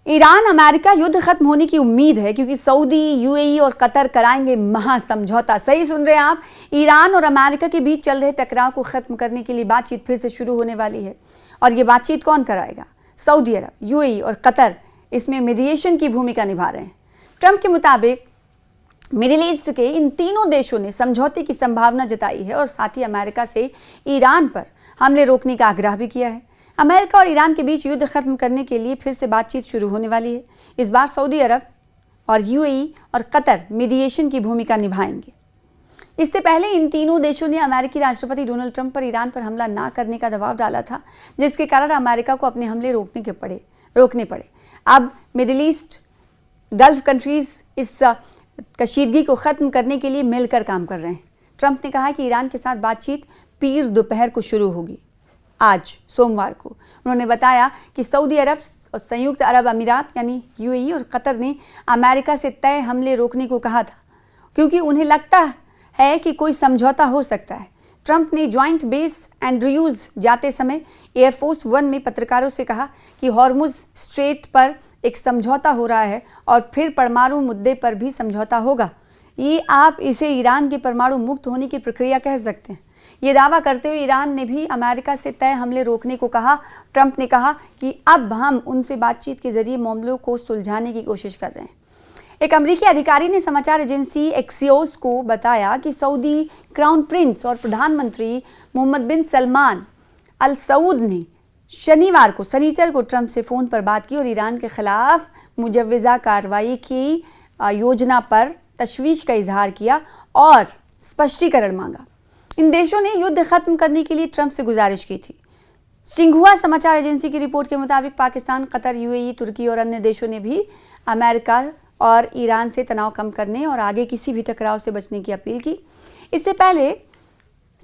Iran America युद्ध खत्म होने की उम्मीद है क्योंकि सऊदी, यूएई और कतर कराएंगे महासमझौता। सही सुन रहे हैं आप, ईरान और अमेरिका के बीच चल रहे टकराव को खत्म करने के लिए बातचीत फिर से शुरू होने वाली है। और ये बातचीत कौन कराएगा? सऊदी अरब, यूएई और कतर इसमें मीडिएशन की भूमिका निभा रहे हैं। ट्रंप के मुताबिक मिडिल ईस्ट के इन तीनों देशों ने समझौते की संभावना जताई है और साथ ही अमेरिका से ईरान पर हमले रोकने का आग्रह भी किया है। अमेरिका और ईरान के बीच युद्ध खत्म करने के लिए फिर से बातचीत शुरू होने वाली है। इस बार सऊदी अरब और यूएई और कतर मीडिएशन की भूमिका निभाएंगे। इससे पहले इन तीनों देशों ने अमेरिकी राष्ट्रपति डोनाल्ड ट्रंप पर ईरान पर हमला न करने का दबाव डाला था, जिसके कारण अमेरिका को अपने हमले रोकने पड़े। अब मिडिल ईस्ट गल्फ कंट्रीज इस कशीदगी को खत्म करने के लिए मिलकर काम कर रहे हैं। ट्रंप ने कहा कि ईरान के साथ बातचीत पीर दोपहर को शुरू होगी, आज सोमवार को। उन्होंने बताया कि सऊदी अरब और संयुक्त अरब अमीरात यानी यूएई और कतर ने अमेरिका से तय हमले रोकने को कहा था क्योंकि उन्हें लगता है कि कोई समझौता हो सकता है। ट्रंप ने ज्वाइंट बेस एंड्रयूज जाते समय एयरफोर्स वन में पत्रकारों से कहा कि हॉर्मुज स्ट्रेट पर एक समझौता हो रहा है और फिर परमाणु मुद्दे पर भी समझौता होगा। ये आप इसे ईरान के परमाणु मुक्त होने की प्रक्रिया कह सकते हैं। ये दावा करते हुए ईरान ने भी अमेरिका से तय हमले रोकने को कहा। ट्रंप ने कहा कि अब हम उनसे बातचीत के जरिए मामलों को सुलझाने की कोशिश कर रहे हैं। एक अमेरिकी अधिकारी ने समाचार एजेंसी एक्सियोस को बताया कि सऊदी क्राउन प्रिंस और प्रधानमंत्री मोहम्मद बिन सलमान अल सऊद ने शनिचर को ट्रंप से फ़ोन पर बात की और ईरान के खिलाफ मुजव्वज़ा कार्रवाई की योजना पर तशवीश का इजहार किया और स्पष्टीकरण मांगा। इन देशों ने युद्ध खत्म करने के लिए ट्रंप से गुजारिश की थी। सिंहुआ समाचार एजेंसी की रिपोर्ट के मुताबिक पाकिस्तान, कतर, यूएई, तुर्की और अन्य देशों ने भी अमेरिका और ईरान से तनाव कम करने और आगे किसी भी टकराव से बचने की अपील की। इससे पहले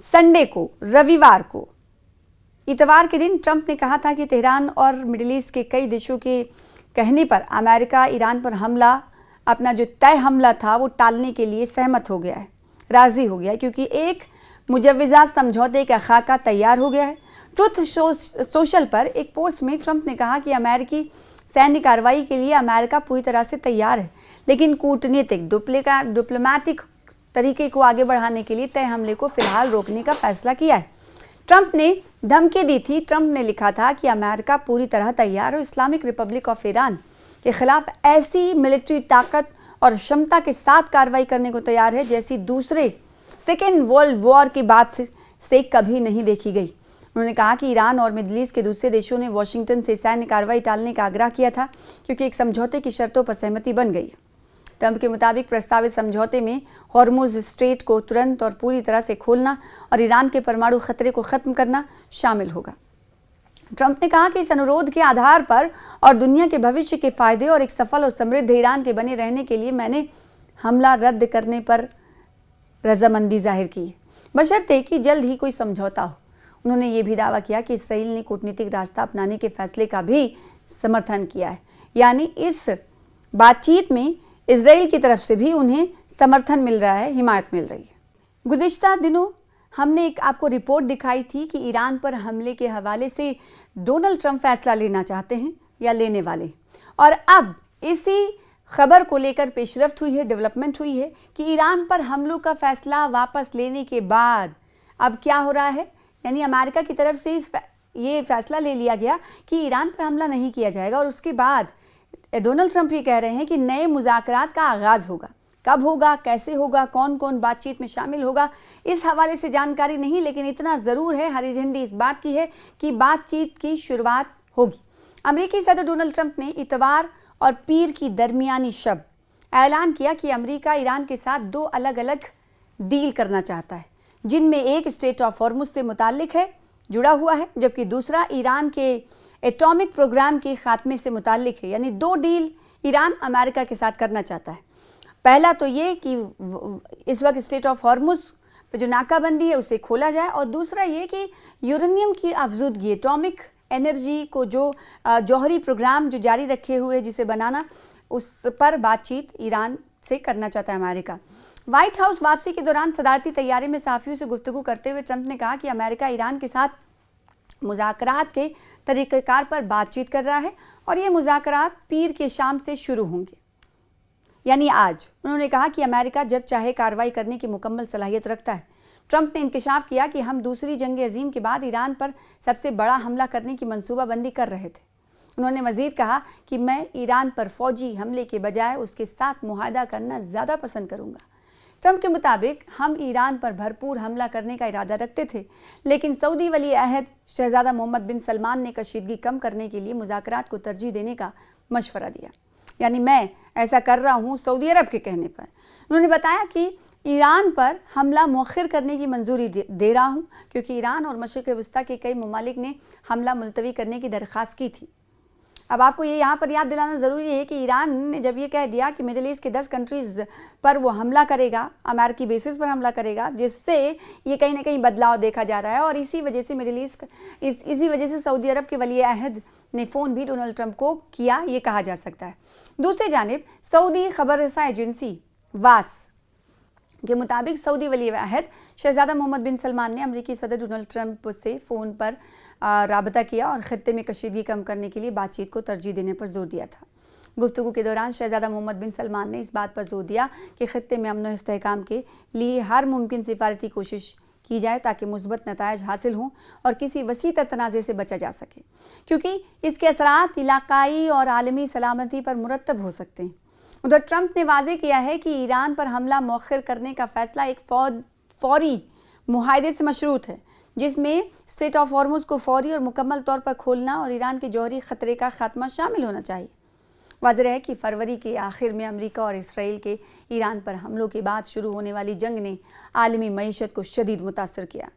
संडे को, रविवार को, इतवार के दिन ट्रंप ने कहा था कि तेहरान और मिडिल ईस्ट के कई देशों के कहने पर अमेरिका ईरान पर अपना जो तय हमला था वो टालने के लिए सहमत हो गया है, राजी हो गया है क्योंकि एक मुजव्वज़ा समझौते का खाका तैयार हो गया है। ट्रुथ सोशल पर एक पोस्ट में ट्रंप ने कहा कि अमेरिकी सैन्य कार्रवाई के लिए अमेरिका पूरी तरह से तैयार है, लेकिन कूटनीतिक डिप्लोमैटिक तरीके को आगे बढ़ाने के लिए तय हमले को फिलहाल रोकने का फैसला किया है। ट्रंप ने धमकी दी थी। ट्रंप ने लिखा था कि अमेरिका पूरी तरह तैयार और इस्लामिक रिपब्लिक ऑफ ईरान के खिलाफ ऐसी मिलिट्री ताकत और क्षमता के साथ कार्रवाई करने को तैयार है जैसी दूसरे सेकेंड वर्ल्ड वॉर की बात से कभी नहीं देखी गई। उन्होंने कहा कि ईरान और मिडिल ईस्ट के दूसरे देशों ने वॉशिंगटन से सैन्य कार्रवाई टालने का आग्रह किया था क्योंकि एक समझौते की शर्तों पर सहमति बन गई। ट्रंप के मुताबिक प्रस्तावित समझौते में हॉर्मुज स्ट्रेट को तुरंत और पूरी तरह से खोलना और ईरान के परमाणु खतरे को खत्म करना शामिल होगा। ट्रंप ने कहा कि इस अनुरोध के आधार पर और दुनिया के भविष्य के फायदे और एक सफल और समृद्ध ईरान के बने रहने के लिए मैंने हमला रद्द करने पर रजामंदी जाहिर की है, बशर्ते कि जल्द ही कोई समझौता हो। उन्होंने ये भी दावा किया कि इसराइल ने कूटनीतिक रास्ता अपनाने के फैसले का भी समर्थन किया है, यानी इस बातचीत में इसराइल की तरफ से भी उन्हें समर्थन मिल रहा है, हिमायत मिल रही है। गुज़िश्ता दिनों हमने एक आपको रिपोर्ट दिखाई थी कि ईरान पर हमले के हवाले से डोनाल्ड ट्रंप फैसला लेना चाहते हैं या लेने वाले, और अब इसी खबर को लेकर पेशरफ्त हुई है, डेवलपमेंट हुई है कि ईरान पर हमलों का फैसला वापस लेने के बाद अब क्या हो रहा है, यानी अमेरिका की तरफ से ये फैसला ले लिया गया कि ईरान पर हमला नहीं किया जाएगा। और उसके बाद डोनाल्ड ट्रंप ये कह रहे हैं कि नए मुज़ाकरात का आगाज़ होगा। कब होगा, कैसे होगा, कौन कौन बातचीत में शामिल होगा, इस हवाले से जानकारी नहीं, लेकिन इतना ज़रूर है, हरी झंडी इस बात की है कि बातचीत की शुरुआत होगी। अमेरिकी सदर डोनाल्ड ट्रंप ने इतवार और पीर की दरमियानी शब ऐलान किया कि अमेरिका ईरान के साथ दो अलग अलग डील करना चाहता है, जिनमें एक स्ट्रेट ऑफ हॉर्मुज से मुताल्लिक है, जुड़ा हुआ है, जबकि दूसरा ईरान के एटॉमिक प्रोग्राम के खात्मे से मुताल्लिक है। यानी दो डील ईरान अमेरिका के साथ करना चाहता है। पहला तो ये कि इस वक्त स्ट्रेट ऑफ हॉर्मुज पर जो नाकाबंदी है उसे खोला जाए, और दूसरा ये कि यूरेनियम की अफजूदगी, एटॉमिक एनर्जी को जो जौहरी प्रोग्राम जो जारी रखे हुए जिसे बनाना, उस पर बातचीत ईरान से करना चाहता है अमेरिका। व्हाइट हाउस वापसी के दौरान सदारती तैयारी में सहाफ़ियों से गुफ्तगू करते हुए ट्रंप ने कहा कि अमेरिका ईरान के साथ मुज़ाकरात के तरीक़ेकार पर बातचीत कर रहा है और ये मुज़ाकरात पीर के शाम से शुरू होंगे, यानी आज। उन्होंने कहा कि अमेरिका जब चाहे कार्रवाई करने की मुकम्मल सलाहियत रखता है। ट्रंप ने इंकशाफ किया कि हम दूसरी जंग अजीम के बाद ईरान पर सबसे बड़ा हमला करने की मंसूबाबंदी कर रहे थे। उन्होंने मजीद कहा कि मैं ईरान पर फौजी हमले के बजाय उसके साथ मुआहदा करना ज़्यादा पसंद करूँगा। ट्रंप के मुताबिक हम ईरान पर भरपूर हमला करने का इरादा रखते थे, लेकिन सऊदी वली अहद शहजादा मोहम्मद बिन सलमान ने कशीदगी कम करने के लिए मुज़ाकरात को तरजीह देने का मशवरा दिया। यानी मैं ऐसा कर रहा हूँ सऊदी अरब के कहने पर। उन्होंने बताया कि ईरान पर हमला मौखिर करने की मंजूरी दे रहा हूँ, क्योंकि ईरान और मशरिक़ वस्ता के कई ममालिक ने हमला मुलतवी करने की दरख्वास्त की थी। अब आपको ये यहाँ पर याद दिलाना ज़रूरी है कि ईरान ने जब ये कह दिया कि मिडिल ईस्ट के 10 कंट्रीज़ पर वो हमला करेगा, अमेरिकी बेसिस पर हमला करेगा, जिससे ये कहीं ना कहीं बदलाव देखा जा रहा है। और इसी वजह से मिडिल ईस्ट इसी वजह से सऊदी अरब के वली अहद ने फ़ोन भी डोनाल्ड ट्रंप को किया, ये कहा जा सकता है। दूसरी जानिब सऊदी खबर रसा एजेंसी वास के मुताबिक सऊदी वली अहद शहजादा मोहम्मद बिन सलमान ने अमेरिकी सदर डोनाल्ड ट्रंप से फ़ोन पर राबता किया और ख़त्ते में कशीदगी कम करने के लिए बातचीत को तरजीह देने पर जोर दिया था। गुफ्तगू के दौरान शहजादा मोहम्मद बिन सलमान ने इस बात पर जोर दिया कि ख़त्ते में अमन व इस्तेहकाम के लिए हर मुमकिन सिफारती कोशिश की जाए ताकि मुस्बत नतायज हासिल हों और किसी वसी तर तनाज़े से बचा जा सके, क्योंकि इसके असरात इलाकाई और आलमी सलामती पर मुरतब हो सकते हैं। उधर ट्रंप ने वाज़ेह किया है कि ईरान पर हमला मौखिर करने का फ़ैसला एक फौरी मुआहदे से मशरूत है, जिसमें स्ट्रेट ऑफ हॉर्मुज़ को फौरी और मुकम्मल तौर पर खोलना और ईरान के जौहरी ख़तरे का खात्मा शामिल होना चाहिए। वाज़ेह है कि फरवरी के आखिर में अमेरिका और इसराइल के ईरान पर हमलों के बाद शुरू होने वाली जंग ने आलमी मईशत को शदीद मुतासर किया।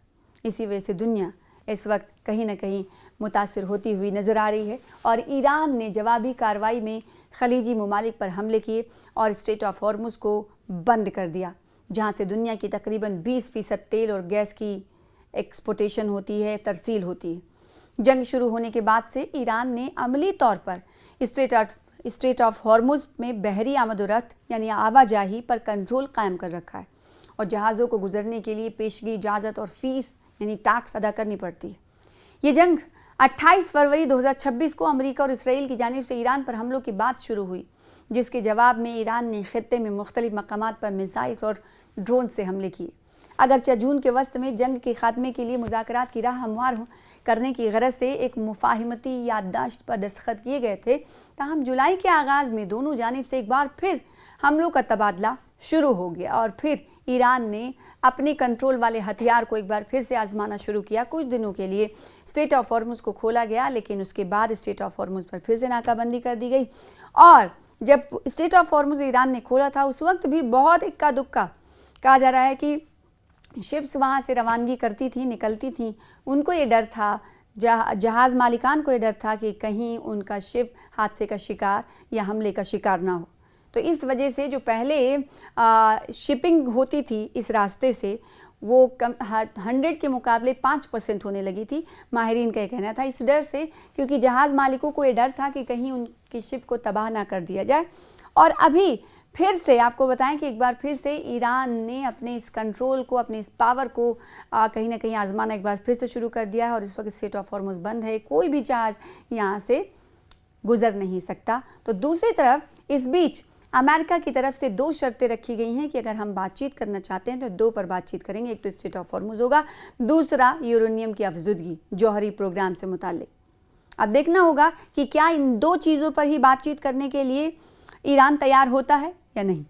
इसी वजह से दुनिया इस वक्त कहीं ना कहीं मुतासर होती हुई नज़र आ रही है और ईरान ने जवाबी कार्रवाई में खलीजी ममालिक पर हमले किए और स्ट्रेट ऑफ हॉर्मुज़ को बंद कर दिया, जहाँ से दुनिया की तकरीबन 20% तेल और गैस की एक्सपोर्टेशन होती है, तरसील होती है। जंग शुरू होने के बाद से ईरान ने अमली तौर पर स्ट्रेट ऑफ हॉर्मुज़ में बहरी आमद-ओ-रफ्त यानी आवाजाही पर कंट्रोल कायम कर रखा है और जहाज़ों को गुजरने के लिए पेशगी इजाज़त और फ़ीस यानी टैक्स अदा करनी पड़ती है। ये जंग 28 फरवरी 2026 को अमेरिका और इसराइल की जानिब से ईरान पर हमलों की बात शुरू हुई, जिसके जवाब में ईरान ने खित्ते में मुख्तलिफ मकामात पर मिसाइल्स और ड्रोन से हमले किए। अगरचे जून के वस्त में जंग के खात्मे के लिए मुज़ाकरात की राह हमवार करने की गरज से एक मुफाहिमती याददाश्त पर दस्तखत किए गए थे, ताहम जुलाई के आगाज़ में दोनों जानिब से एक बार फिर हमलों का तबादला शुरू हो गया और फिर ईरान ने अपने कंट्रोल वाले हथियार को एक बार फिर से आजमाना शुरू किया। कुछ दिनों के लिए स्ट्रेट ऑफ हॉर्मुज़ को खोला गया, लेकिन उसके बाद स्ट्रेट ऑफ हॉर्मुज़ पर फिर से नाकाबंदी कर दी गई। और जब स्ट्रेट ऑफ हॉर्मुज़ ईरान ने खोला था, उस वक्त भी बहुत इक्का दुक्का कहा जा रहा है कि शिप्स वहाँ से रवानगी करती थी, निकलती थी, उनको ये डर था, जहाज़ मालिकान को ये डर था कि कहीं उनका शिप हादसे का शिकार या हमले का शिकार ना हो। तो इस वजह से जो पहले शिपिंग होती थी इस रास्ते से वो 100 के मुकाबले 5% होने लगी थी, माहिरीन का ये कहना था, इस डर से, क्योंकि जहाज़ मालिकों को ये डर था कि कहीं उनकी शिप को तबाह ना कर दिया जाए। और अभी फिर से आपको बताएं कि एक बार फिर से ईरान ने अपने इस कंट्रोल को, अपने इस पावर को कहीं ना कहीं आजमाना एक बार फिर से शुरू कर दिया है और इस वक्त स्ट्रेट ऑफ हॉर्मुज़ बंद है, कोई भी जहाज़ यहाँ से गुजर नहीं सकता। तो दूसरी तरफ इस बीच अमेरिका की तरफ से 2 शर्तें रखी गई हैं कि अगर हम बातचीत करना चाहते हैं तो 2 पर बातचीत करेंगे। एक तो स्ट्रेट ऑफ हॉर्मुज़ होगा, दूसरा यूरेनियम की अफजुदगी जौहरी प्रोग्राम से मुताल्लिक। अब देखना होगा कि क्या इन 2 चीज़ों पर ही बातचीत करने के लिए ईरान तैयार होता है या नहीं।